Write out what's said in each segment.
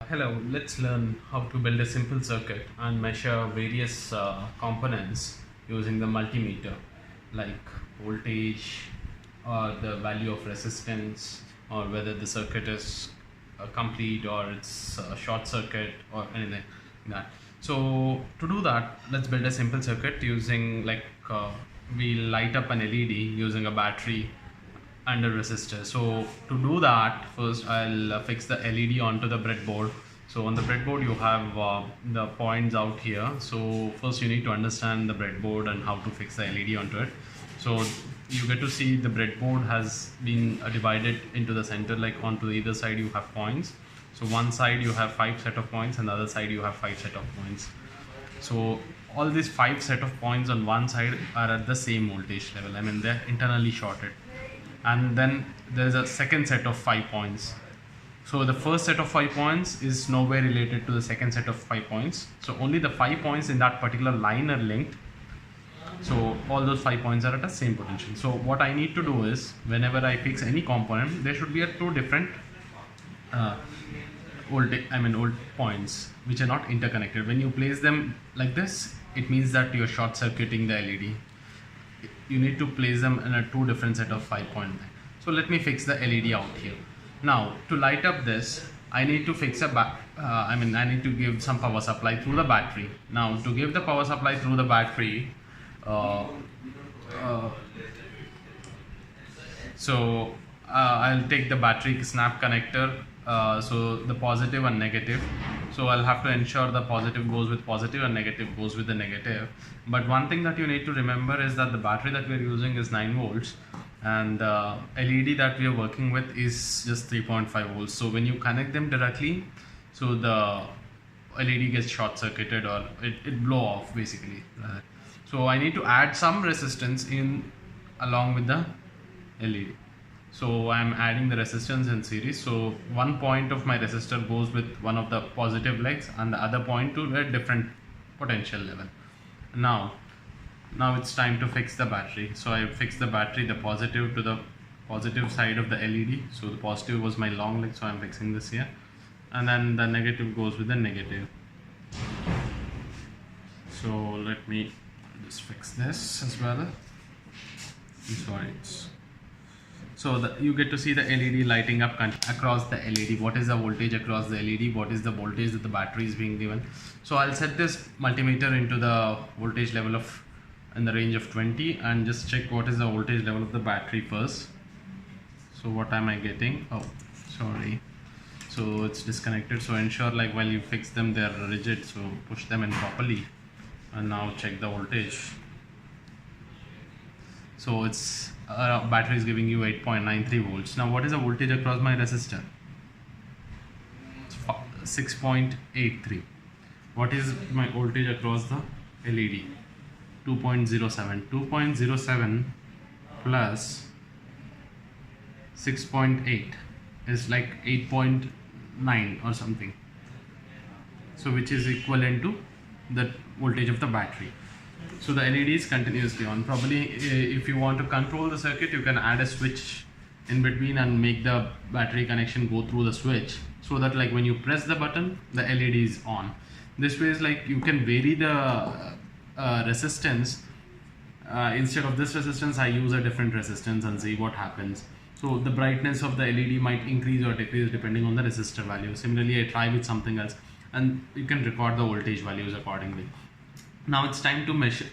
Hello, let's learn how to build a simple circuit and measure various components using the multimeter like voltage or the value of resistance or whether the circuit is complete or it's a short circuit or anything like that. So to do that, let's build a simple circuit using we light up an LED using a battery and a resistor. So to do that, first I'll fix the LED onto the breadboard. So on the breadboard you have the points out here. So first you need to understand the breadboard and how to fix the LED onto it. So you get to see the breadboard has been divided into the center, like onto either side you have points. So one side you have 5 set of points and the other side you have 5 set of points. So all these 5 set of points on one side are at the same voltage level. I mean, they're internally shorted. And then there's a second set of 5 points. So the first set of 5 points is nowhere related to the second set of 5 points. So only the 5 points in that particular line are linked. So all those 5 points are at the same potential. So what I need to do is, whenever I fix any component, there should be a two different old points which are not interconnected. When you place them like this, it means that you're short circuiting the LED. You need to place them in a two different set of 5 point. So let me fix the LED out here. Now to light up this, I need to fix a I need to give some power supply through the battery. Now to give the power supply through the battery, I'll take the battery snap connector, so the positive and negative. So I'll have to ensure the positive goes with positive and negative goes with the negative. But one thing that you need to remember is that the battery that we're using is 9 volts and the LED that we are working with is just 3.5 volts. So when you connect them directly, so the LED gets short circuited or it blow off basically. So I need to add some resistance in along with the LED. So I'm adding the resistance in series. So one point of my resistor goes with one of the positive legs and the other point to a different potential level. Now it's time to fix the battery. So I fixed the battery, the positive to the positive side of the LED. So the positive was my long leg, so I'm fixing this here. And then the negative goes with the negative. So let me just fix this as well. Sorry. So you get to see the LED lighting up across the LED. What is the voltage across the LED? What is the voltage that the battery is being given? So I'll set this multimeter into the voltage level of in the range of 20 and just check what is the voltage level of the battery first. So what am I getting? Oh, sorry. So it's disconnected. So ensure like while you fix them, they're rigid. So push them in properly. And now check the voltage. So it's battery is giving you 8.93 volts. Now what is the voltage across my resistor? It's 6.83. What is my voltage across the LED? 2.07. 2.07 plus 6.8 is like 8.9 or something. So which is equivalent to the voltage of the battery. So the LED is continuously on. Probably if you want to control the circuit, you can add a switch in between and make the battery connection go through the switch, so that like when you press the button, the LED is on. This way is like you can vary the resistance. Instead of this resistance, I use a different resistance and see what happens. So the brightness of the LED might increase or decrease depending on the resistor value. Similarly, I try with something else and you can record the voltage values accordingly. Now it's time to measure.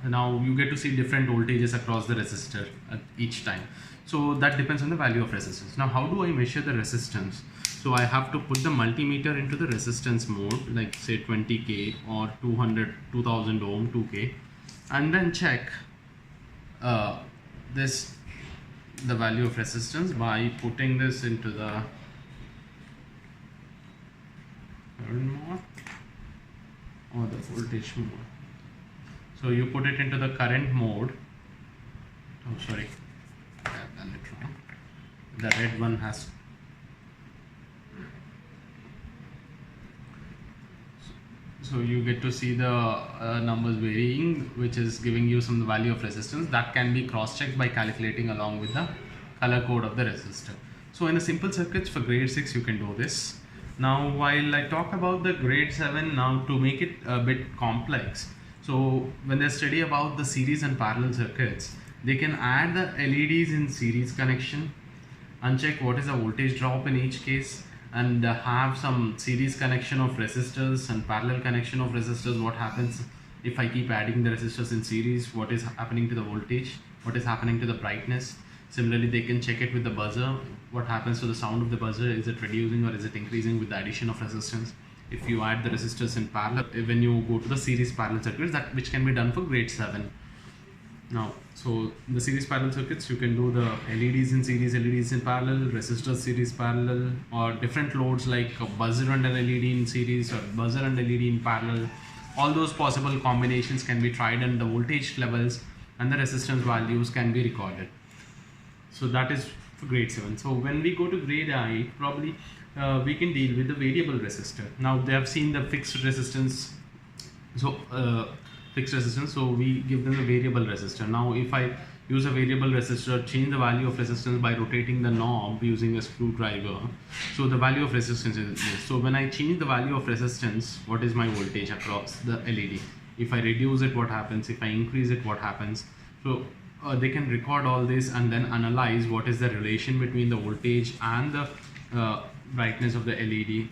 Now you get to see different voltages across the resistor at each time. So that depends on the value of resistance. Now how do I measure the resistance? So I have to put the multimeter into the resistance mode, like say 20k or 2000 ohm 2k, and then check the value of resistance by putting this into the current mode or the voltage mode. So you put it into the current mode. Oh sorry, I've done it wrong. The red one has. So you get to see the numbers varying, which is giving you some value of resistance that can be cross-checked by calculating along with the color code of the resistor. So in a simple circuits for grade 6 you can do this. Now, while I talk about the grade 7, now to make it a bit complex, so when they study about the series and parallel circuits, they can add the LEDs in series connection and check what is the voltage drop in each case, and have some series connection of resistors and parallel connection of resistors. What happens if I keep adding the resistors in series? What is happening to the voltage? What is happening to the brightness? Similarly, they can check it with the buzzer. What happens to the sound of the buzzer? Is it reducing or is it increasing with the addition of resistance? If you add the resistors in parallel, when you go to the series parallel circuits, that which can be done for grade 7. Now, so the series parallel circuits, you can do the LEDs in series, LEDs in parallel, resistors series parallel, or different loads like a buzzer and an LED in series or buzzer and LED in parallel. All those possible combinations can be tried, and the voltage levels and the resistance values can be recorded. So that is for grade 7. So when we go to grade 8, probably we can deal with the variable resistor. Now they have seen the fixed resistance. So so we give them a variable resistor. Now if I use a variable resistor, change the value of resistance by rotating the knob using a screwdriver, so the value of resistance is this. So when I change the value of resistance, what is my voltage across the LED? If I reduce it, what happens? If I increase it, what happens? So they can record all this and then analyze what is the relation between the voltage and the brightness of the LED,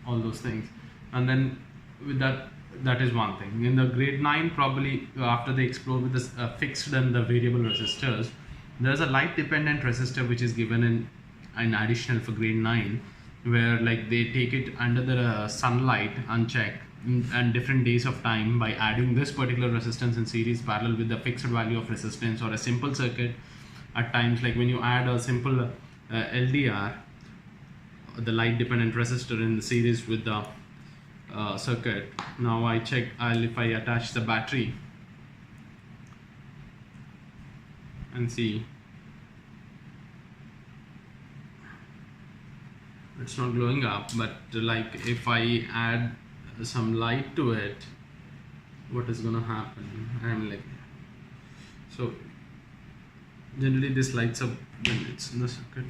all those things. And then with that is one thing. In the grade 9, probably after they explore with this fixed and the variable resistors, there's a light dependent resistor which is given in an additional for grade 9, where like they take it under the sunlight and check and different days of time by adding this particular resistance in series parallel with the fixed value of resistance, or a simple circuit. At times, like when you add a simple LDR, the light dependent resistor in the series with the circuit. Now I check if I attach the battery and see, it's not glowing up, but like if I add some light to it, what is gonna happen? I'm like, so generally this lights up when it's in the circuit.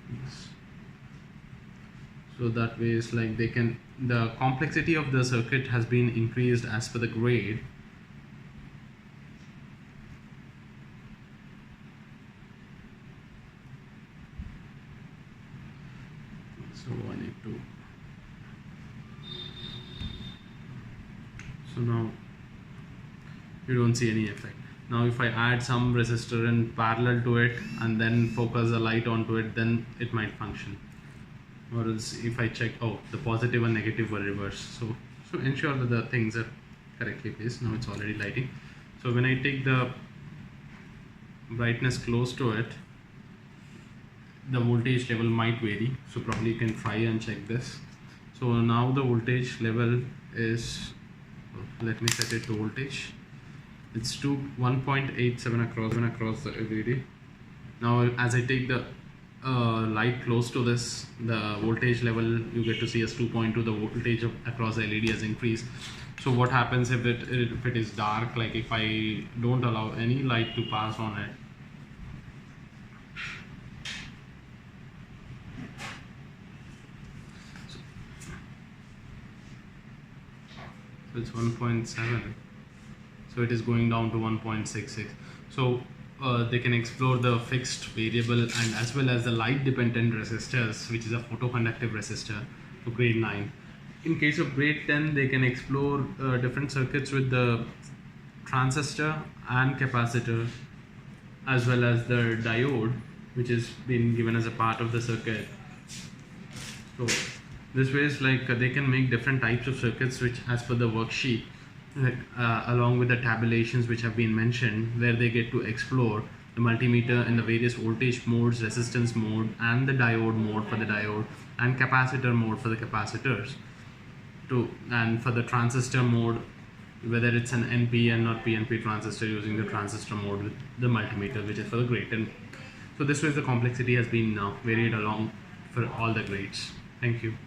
So that way it's like they can, the complexity of the circuit has been increased as per the grade. So I need to, so now you don't see any effect. Now if I add some resistor in parallel to it and then focus the light onto it, then it might function. Or else if I check, oh, the positive and negative were reversed. So ensure that the things are correctly placed. Now it's already lighting. So when I take the brightness close to it, the voltage level might vary. So probably you can try and check this. So now the voltage level is, let me set it to voltage. It's 1.87 across the LED. Now as I take the light close to this, the voltage level, you get to see as 2.2. the voltage across the LED has increased. So what happens if it is dark, like if I don't allow any light to pass on it, so it's 1.7, so it is going down to 1.66. So they can explore the fixed, variable, and as well as the light dependent resistors, which is a photoconductive resistor, to grade 9. In case of grade 10, they can explore different circuits with the transistor and capacitor, as well as the diode, which has been given as a part of the circuit. So this way is like they can make different types of circuits which, as per the worksheet, along with the tabulations which have been mentioned, where they get to explore the multimeter in the various voltage modes, resistance mode, and the diode mode for the diode, and capacitor mode for the capacitors, and for the transistor mode, whether it's an NPN or PNP transistor, using the transistor mode with the multimeter, which is for the grade 10. So this way the complexity has been varied along for all the grades. Thank you.